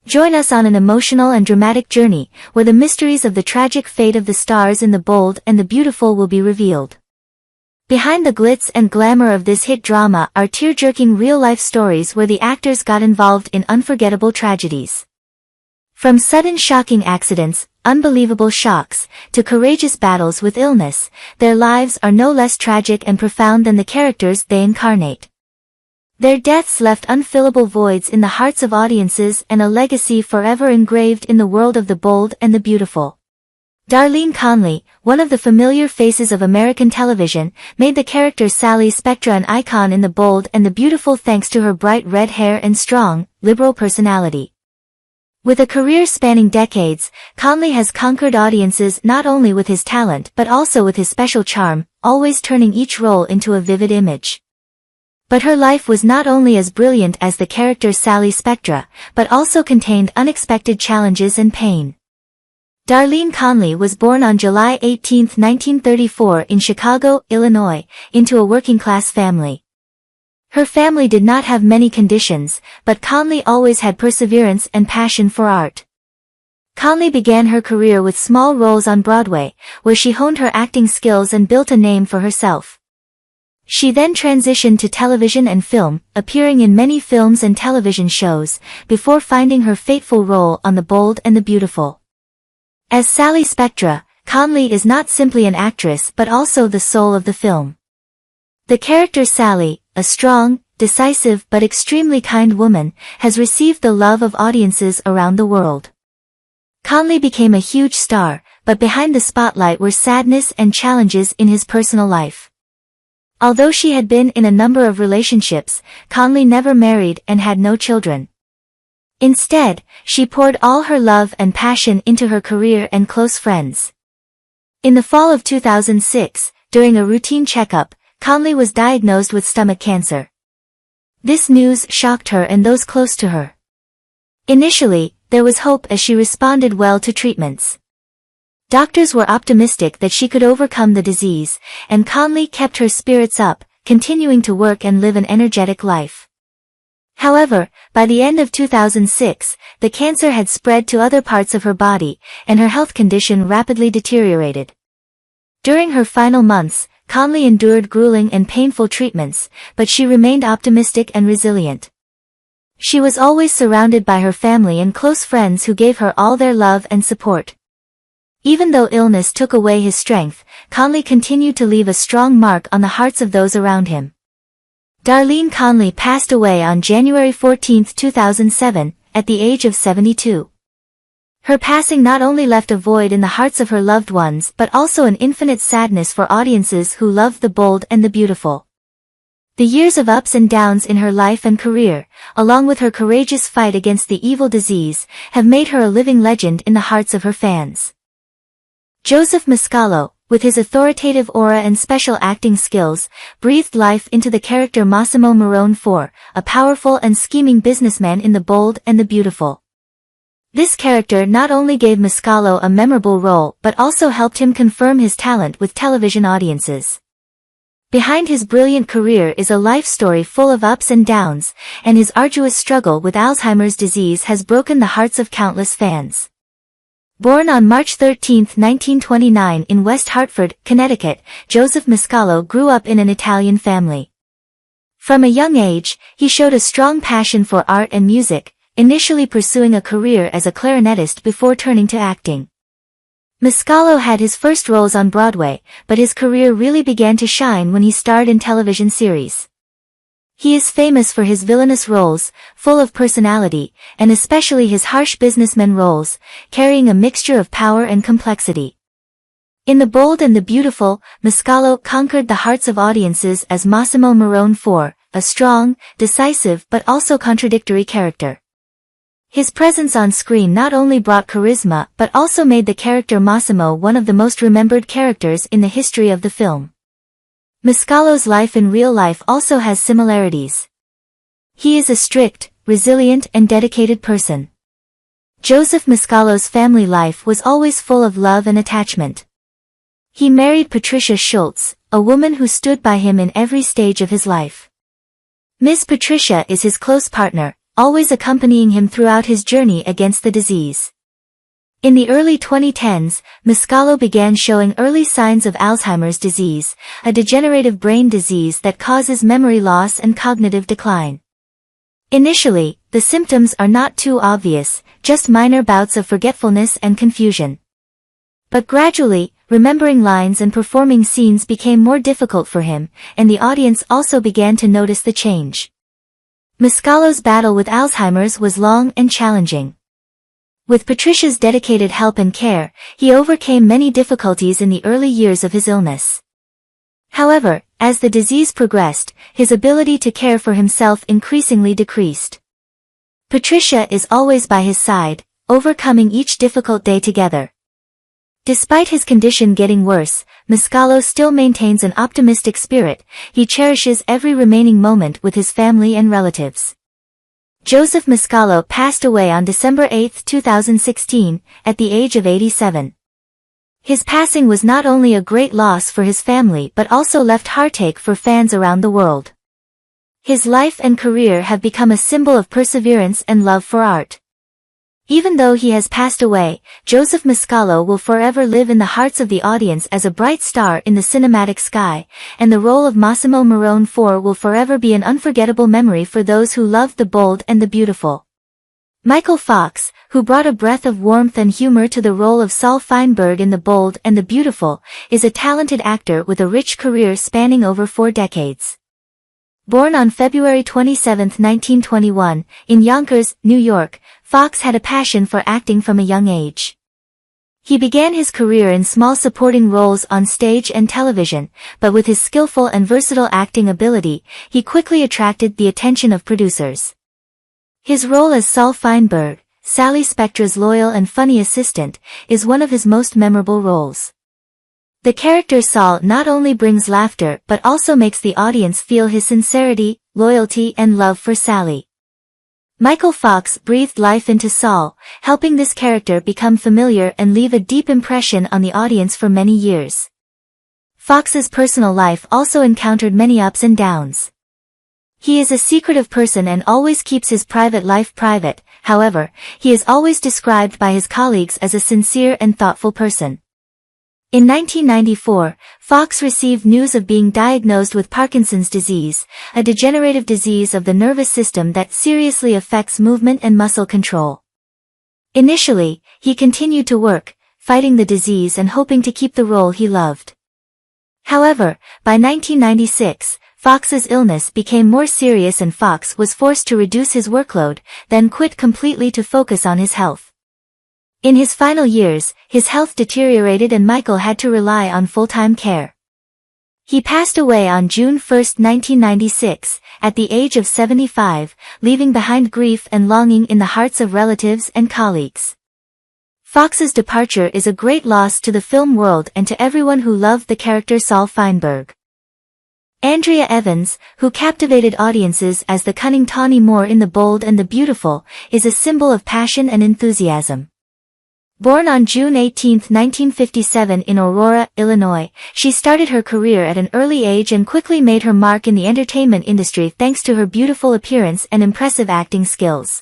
Join us on an emotional and dramatic journey, where the mysteries of the tragic fate of the stars in The Bold and the Beautiful will be revealed. Behind the glitz and glamour of this hit drama are tear-jerking real-life stories where the actors got involved in unforgettable tragedies. From sudden shocking accidents, unbelievable shocks, to courageous battles with illness, their lives are no less tragic and profound than the characters they incarnate. Their deaths left unfillable voids in the hearts of audiences and a legacy forever engraved in the world of The Bold and the Beautiful. Darlene Conley, one of the familiar faces of American television, made the character Sally Spectra an icon in The Bold and the Beautiful thanks to her bright red hair and strong, liberal personality. With a career spanning decades, Conley has conquered audiences not only with his talent but also with his special charm, always turning each role into a vivid image. But her life was not only as brilliant as the character Sally Spectra, but also contained unexpected challenges and pain. Darlene Conley was born on July 18, 1934 in Chicago, Illinois, into a working-class family. Her family did not have many conditions, but Conley always had perseverance and passion for art. Conley began her career with small roles on Broadway, where she honed her acting skills and built a name for herself. She then transitioned to television and film, appearing in many films and television shows, before finding her fateful role on The Bold and the Beautiful. As Sally Spectra, Conley is not simply an actress but also the soul of the film. The character Sally, a strong, decisive but extremely kind woman, has received the love of audiences around the world. Conley became a huge star, but behind the spotlight were sadness and challenges in his personal life. Although she had been in a number of relationships, Conley never married and had no children. Instead, she poured all her love and passion into her career and close friends. In the fall of 2006, during a routine checkup, Conley was diagnosed with stomach cancer. This news shocked her and those close to her. Initially, there was hope as she responded well to treatments. Doctors were optimistic that she could overcome the disease, and Conley kept her spirits up, continuing to work and live an energetic life. However, by the end of 2006, the cancer had spread to other parts of her body, and her health condition rapidly deteriorated. During her final months, Conley endured grueling and painful treatments, but she remained optimistic and resilient. She was always surrounded by her family and close friends who gave her all their love and support. Even though illness took away his strength, Conley continued to leave a strong mark on the hearts of those around him. Darlene Conley passed away on January 14, 2007, at the age of 72. Her passing not only left a void in the hearts of her loved ones but also an infinite sadness for audiences who loved The Bold and the Beautiful. The years of ups and downs in her life and career, along with her courageous fight against the evil disease, have made her a living legend in the hearts of her fans. Joseph Mcall, with his authoritative aura and special acting skills, breathed life into the character Massimo Marone IV, a powerful and scheming businessman in The Bold and the Beautiful. This character not only gave Mcall a memorable role but also helped him confirm his talent with television audiences. Behind his brilliant career is a life story full of ups and downs, and his arduous struggle with Alzheimer's disease has broken the hearts of countless fans. Born on March 13, 1929 in West Hartford, Connecticut, Joseph Mcall grew up in an Italian family. From a young age, he showed a strong passion for art and music, initially pursuing a career as a clarinetist before turning to acting. Mcall had his first roles on Broadway, but his career really began to shine when he starred in television series. He is famous for his villainous roles, full of personality, and especially his harsh businessman roles, carrying a mixture of power and complexity. In The Bold and the Beautiful, Mcall conquered the hearts of audiences as Massimo Marone IV, a strong, decisive but also contradictory character. His presence on screen not only brought charisma but also made the character Massimo one of the most remembered characters in the history of the film. Mcall's life in real life also has similarities. He is a strict, resilient and dedicated person. Joseph Mcall's family life was always full of love and attachment. He married Patricia Schultz, a woman who stood by him in every stage of his life. Miss Patricia is his close partner, always accompanying him throughout his journey against the disease. In the early 2010s, Mcall began showing early signs of Alzheimer's disease, a degenerative brain disease that causes memory loss and cognitive decline. Initially, the symptoms are not too obvious, just minor bouts of forgetfulness and confusion. But gradually, remembering lines and performing scenes became more difficult for him, and the audience also began to notice the change. Mcall's battle with Alzheimer's was long and challenging. With Patricia's dedicated help and care, he overcame many difficulties in the early years of his illness. However, as the disease progressed, his ability to care for himself increasingly decreased. Patricia is always by his side, overcoming each difficult day together. Despite his condition getting worse, Mcall still maintains an optimistic spirit. He cherishes every remaining moment with his family and relatives. Joseph Mcall passed away on December 8, 2016, at the age of 87. His passing was not only a great loss for his family but also left heartache for fans around the world. His life and career have become a symbol of perseverance and love for art. Even though he has passed away, Joseph Mcall will forever live in the hearts of the audience as a bright star in the cinematic sky, and the role of Massimo Marone IV will forever be an unforgettable memory for those who love the bold and the beautiful. Michael Fox, who brought a breath of warmth and humor to the role of Saul Feinberg in The Bold and the Beautiful, is a talented actor with a rich career spanning over 4 decades. Born on February 27, 1921, in Yonkers, New York, Fox had a passion for acting from a young age. He began his career in small supporting roles on stage and television, but with his skillful and versatile acting ability, he quickly attracted the attention of producers. His role as Saul Feinberg, Sally Spectra's loyal and funny assistant, is one of his most memorable roles. The character Saul not only brings laughter but also makes the audience feel his sincerity, loyalty and love for Sally. Michael Fox breathed life into Saul, helping this character become familiar and leave a deep impression on the audience for many years. Fox's personal life also encountered many ups and downs. He is a secretive person and always keeps his private life private. However, he is always described by his colleagues as a sincere and thoughtful person. In 1994, Fox received news of being diagnosed with Parkinson's disease, a degenerative disease of the nervous system that seriously affects movement and muscle control. Initially, he continued to work, fighting the disease and hoping to keep the role he loved. However, by 1996, Fox's illness became more serious and Fox was forced to reduce his workload, then quit completely to focus on his health. In his final years, his health deteriorated and Michael had to rely on full-time care. He passed away on June 1, 1996, at the age of 75, leaving behind grief and longing in the hearts of relatives and colleagues. Fox's departure is a great loss to the film world and to everyone who loved the character Saul Feinberg. Andrea Evans, who captivated audiences as the cunning Tawny Moore in The Bold and the Beautiful, is a symbol of passion and enthusiasm. Born on June 18, 1957 in Aurora, Illinois, she started her career at an early age and quickly made her mark in the entertainment industry thanks to her beautiful appearance and impressive acting skills.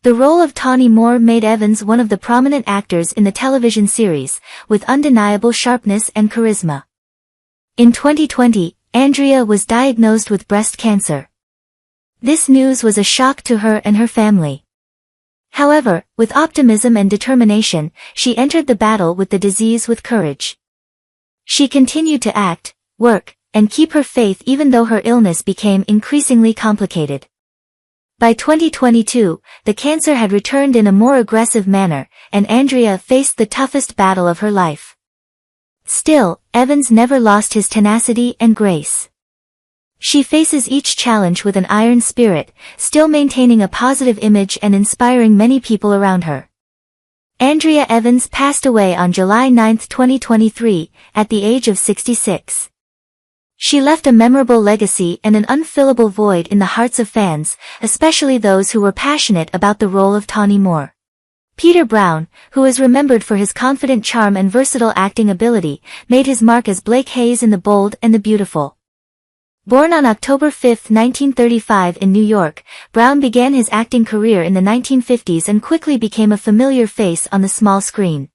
The role of Tawny Moore made Evans one of the prominent actors in the television series, with undeniable sharpness and charisma. In 2020, Andrea was diagnosed with breast cancer. This news was a shock to her and her family. However, with optimism and determination, she entered the battle with the disease with courage. She continued to act, work, and keep her faith even though her illness became increasingly complicated. By 2022, the cancer had returned in a more aggressive manner, and Andrea faced the toughest battle of her life. Still, Evans never lost his tenacity and grace. She faces each challenge with an iron spirit, still maintaining a positive image and inspiring many people around her. Andrea Evans passed away on July 9, 2023, at the age of 66. She left a memorable legacy and an unfillable void in the hearts of fans, especially those who were passionate about the role of Tawny Moore. Peter Brown, who is remembered for his confident charm and versatile acting ability, made his mark as Blake Hayes in The Bold and the Beautiful. Born on October 5, 1935 in New York, Brown began his acting career in the 1950s and quickly became a familiar face on the small screen.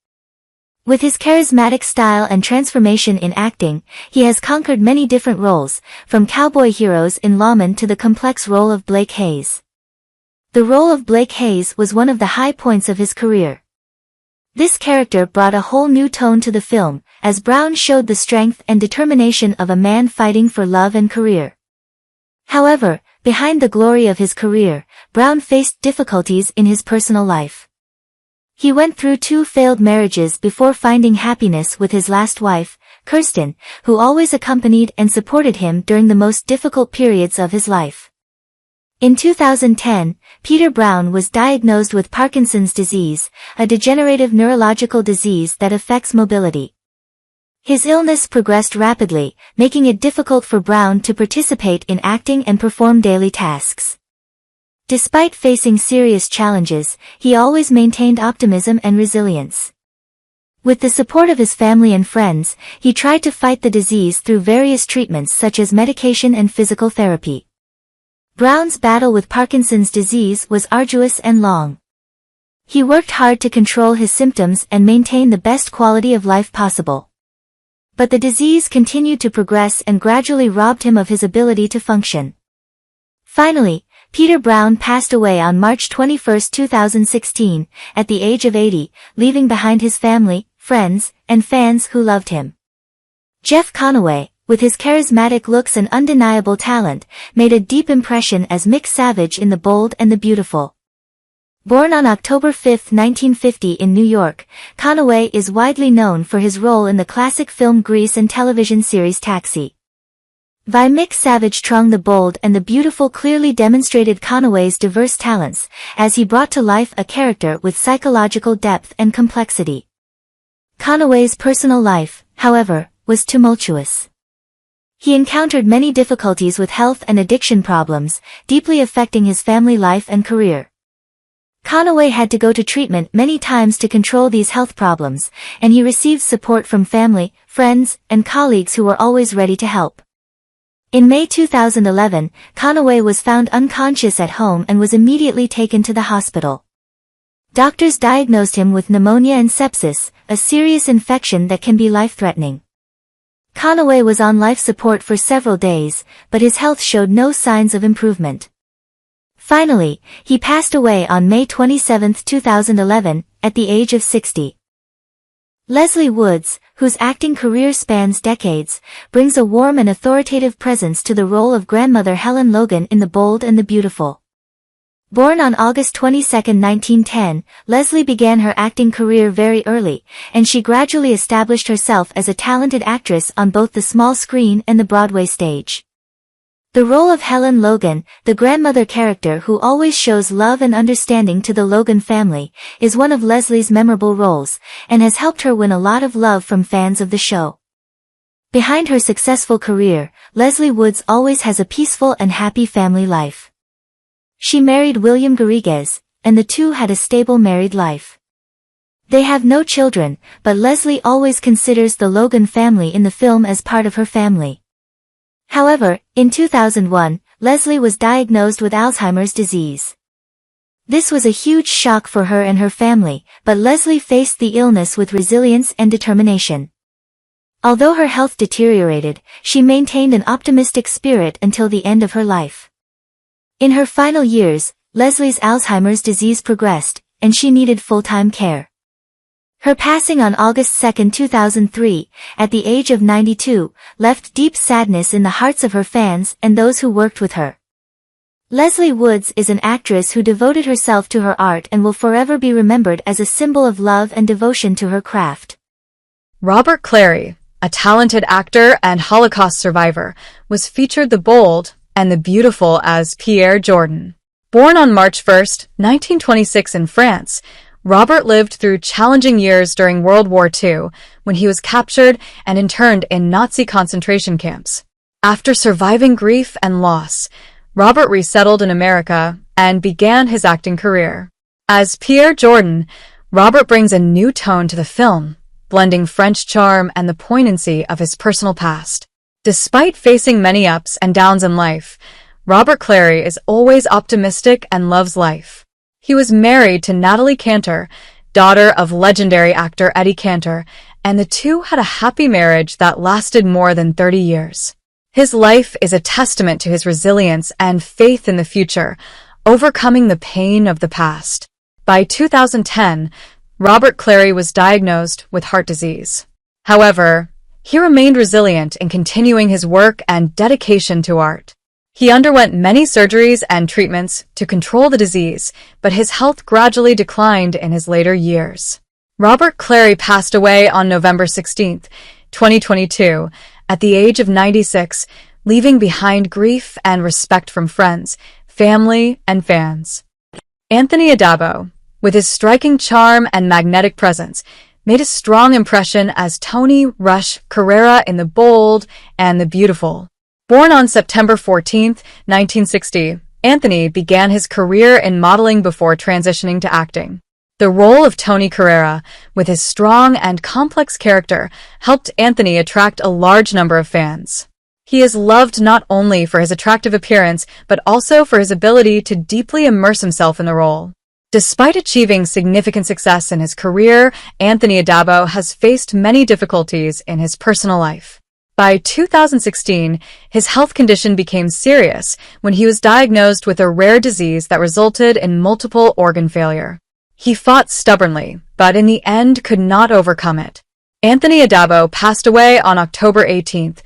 With his charismatic style and transformation in acting, he has conquered many different roles, from cowboy heroes in Lawman to the complex role of Blake Hayes. The role of Blake Hayes was one of the high points of his career. This character brought a whole new tone to the film, as Brown showed the strength and determination of a man fighting for love and career. However, behind the glory of his career, Brown faced difficulties in his personal life. He went through 2 failed marriages before finding happiness with his last wife, Kirsten, who always accompanied and supported him during the most difficult periods of his life. In 2010, Peter Brown was diagnosed with Parkinson's disease, a degenerative neurological disease that affects mobility. His illness progressed rapidly, making it difficult for Brown to participate in acting and perform daily tasks. Despite facing serious challenges, he always maintained optimism and resilience. With the support of his family and friends, he tried to fight the disease through various treatments such as medication and physical therapy. Brown's battle with Parkinson's disease was arduous and long. He worked hard to control his symptoms and maintain the best quality of life possible. But the disease continued to progress and gradually robbed him of his ability to function. Finally, Peter Brown passed away on March 21, 2016, at the age of 80, leaving behind his family, friends, and fans who loved him. Jeff Conway, with his charismatic looks and undeniable talent, made a deep impression as Mick Savage in The Bold and the Beautiful. Born on October 5, 1950 in New York, Conway is widely known for his role in the classic film Grease and television series Taxi. By Mick Savage Trong The Bold and the Beautiful clearly demonstrated Conway's diverse talents, as he brought to life a character with psychological depth and complexity. Conway's personal life, however, was tumultuous. He encountered many difficulties with health and addiction problems, deeply affecting his family life and career. Conway had to go to treatment many times to control these health problems, and he received support from family, friends, and colleagues who were always ready to help. In May 2011, Conway was found unconscious at home and was immediately taken to the hospital. Doctors diagnosed him with pneumonia and sepsis, a serious infection that can be life-threatening. Conway was on life support for several days, but his health showed no signs of improvement. Finally, he passed away on May 27, 2011, at the age of 60. Leslie Woods, whose acting career spans decades, brings a warm and authoritative presence to the role of grandmother Helen Logan in The Bold and the Beautiful. Born on August 22, 1910, Leslie began her acting career very early, and she gradually established herself as a talented actress on both the small screen and the Broadway stage. The role of Helen Logan, the grandmother character who always shows love and understanding to the Logan family, is one of Leslie's memorable roles, and has helped her win a lot of love from fans of the show. Behind her successful career, Leslie Woods always has a peaceful and happy family life. She married William Garrigues, and the two had a stable married life. They have no children, but Leslie always considers the Logan family in the film as part of her family. However, in 2001, Leslie was diagnosed with Alzheimer's disease. This was a huge shock for her and her family, but Leslie faced the illness with resilience and determination. Although her health deteriorated, she maintained an optimistic spirit until the end of her life. In her final years, Leslie's Alzheimer's disease progressed, and she needed full-time care. Her passing on August 2, 2003, at the age of 92, left deep sadness in the hearts of her fans and those who worked with her. Leslie Woods is an actress who devoted herself to her art and will forever be remembered as a symbol of love and devotion to her craft. Robert Clary, a talented actor and Holocaust survivor, was featured The Bold and the Beautiful as Pierre Jordan. Born on March 1, 1926 in France, Robert lived through challenging years during World War II, when he was captured and interned in Nazi concentration camps. After surviving grief and loss, Robert resettled in America and began his acting career. As Pierre Jordan, Robert brings a new tone to the film, blending French charm and the poignancy of his personal past. Despite facing many ups and downs in life, Robert Clary is always optimistic and loves life. He was married to Natalie Cantor, daughter of legendary actor Eddie Cantor, and the two had a happy marriage that lasted more than 30 years. His life is a testament to his resilience and faith in the future, overcoming the pain of the past. By 2010, Robert Clary was diagnosed with heart disease. However, he remained resilient in continuing his work and dedication to art. He underwent many surgeries and treatments to control the disease, but his health gradually declined in his later years. Robert Clary passed away on November 16, 2022, at the age of 96, leaving behind grief and respect from friends, family, and fans. Anthony Adabo, with his striking charm and magnetic presence, made a strong impression as Tony Rush Carrera in The Bold and the Beautiful. Born on September 14, 1960, Anthony began his career in modeling before transitioning to acting. The role of Tony Carrera, with his strong and complex character, helped Anthony attract a large number of fans. He is loved not only for his attractive appearance, but also for his ability to deeply immerse himself in the role. Despite achieving significant success in his career, Anthony Adabo has faced many difficulties in his personal life. By 2016, his health condition became serious when he was diagnosed with a rare disease that resulted in multiple organ failure. He fought stubbornly, but in the end could not overcome it. Anthony Adabo passed away on October 18,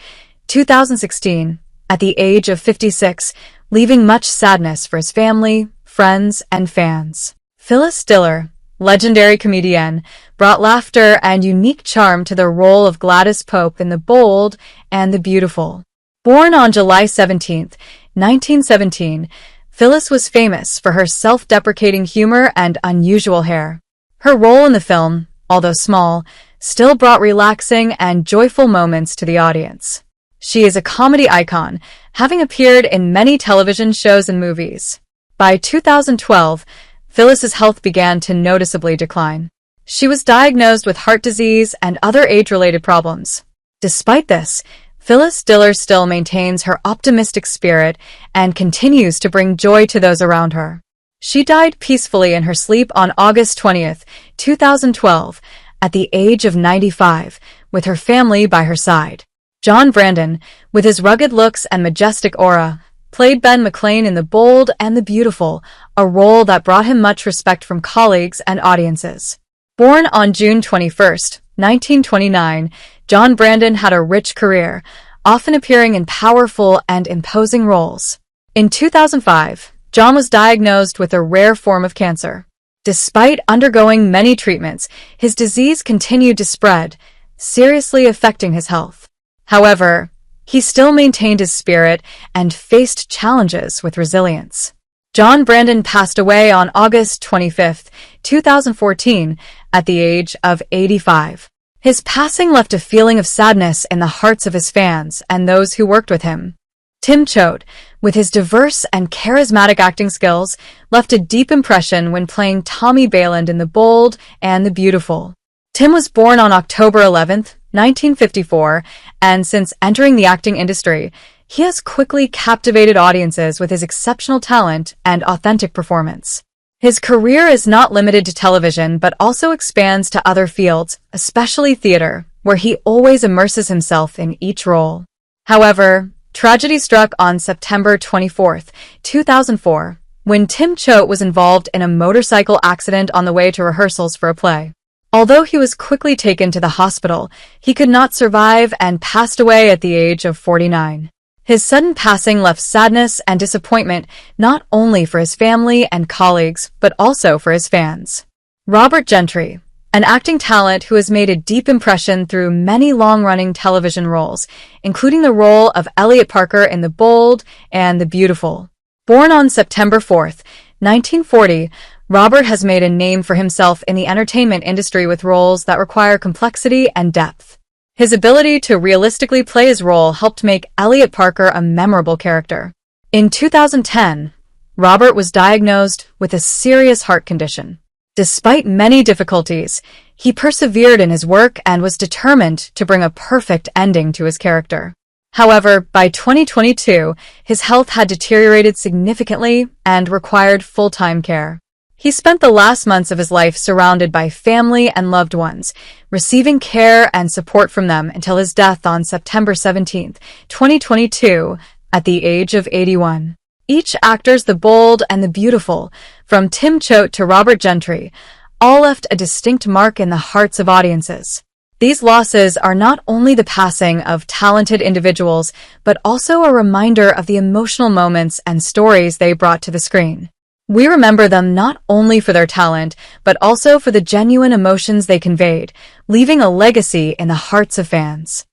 2016, at the age of 56, leaving much sadness for his family, friends, and fans. Phyllis Diller, legendary comedienne, brought laughter and unique charm to the role of Gladys Pope in The Bold and the Beautiful. Born on July 17, 1917, Phyllis was famous for her self-deprecating humor and unusual hair. Her role in the film, although small, still brought relaxing and joyful moments to the audience. She is a comedy icon, having appeared in many television shows and movies. By 2012, Phyllis's health began to noticeably decline. She was diagnosed with heart disease and other age-related problems. Despite this, Phyllis Diller still maintains her optimistic spirit and continues to bring joy to those around her. She died peacefully in her sleep on August 20, 2012, at the age of 95, with her family by her side. John Brandon, with his rugged looks and majestic aura, played Ben McClane in The Bold and the Beautiful, a role that brought him much respect from colleagues and audiences. Born on June 21, 1929, John Brandon had a rich career, often appearing in powerful and imposing roles. In 2005, John was diagnosed with a rare form of cancer. Despite undergoing many treatments, his disease continued to spread, seriously affecting his health. However, he still maintained his spirit and faced challenges with resilience. John Brandon passed away on August 25, 2014, at the age of 85. His passing left a feeling of sadness in the hearts of his fans and those who worked with him. Tim Choate, with his diverse and charismatic acting skills, left a deep impression when playing Tommy Bayland in The Bold and the Beautiful. Tim was born on October 11, 1954, and since entering the acting industry, he has quickly captivated audiences with his exceptional talent and authentic performance. His career is not limited to television but also expands to other fields, especially theater, where he always immerses himself in each role. However, tragedy struck on September 24, 2004, when Tim Choate was involved in a motorcycle accident on the way to rehearsals for a play. Although he was quickly taken to the hospital, he could not survive and passed away at the age of 49. His sudden passing left sadness and disappointment not only for his family and colleagues, but also for his fans. Robert Gentry, an acting talent who has made a deep impression through many long-running television roles, including the role of Elliot Parker in The Bold and the Beautiful. Born on September 4, 1940, Robert has made a name for himself in the entertainment industry with roles that require complexity and depth. His ability to realistically play his role helped make Elliot Parker a memorable character. In 2010, Robert was diagnosed with a serious heart condition. Despite many difficulties, he persevered in his work and was determined to bring a perfect ending to his character. However, by 2022, his health had deteriorated significantly and required full-time care. He spent the last months of his life surrounded by family and loved ones, receiving care and support from them until his death on September 17, 2022, at the age of 81. Each actors the bold and the beautiful, from Tim Choate to Robert Gentry, all left a distinct mark in the hearts of audiences. These losses are not only the passing of talented individuals, but also a reminder of the emotional moments and stories they brought to the screen. We remember them not only for their talent, but also for the genuine emotions they conveyed, leaving a legacy in the hearts of fans.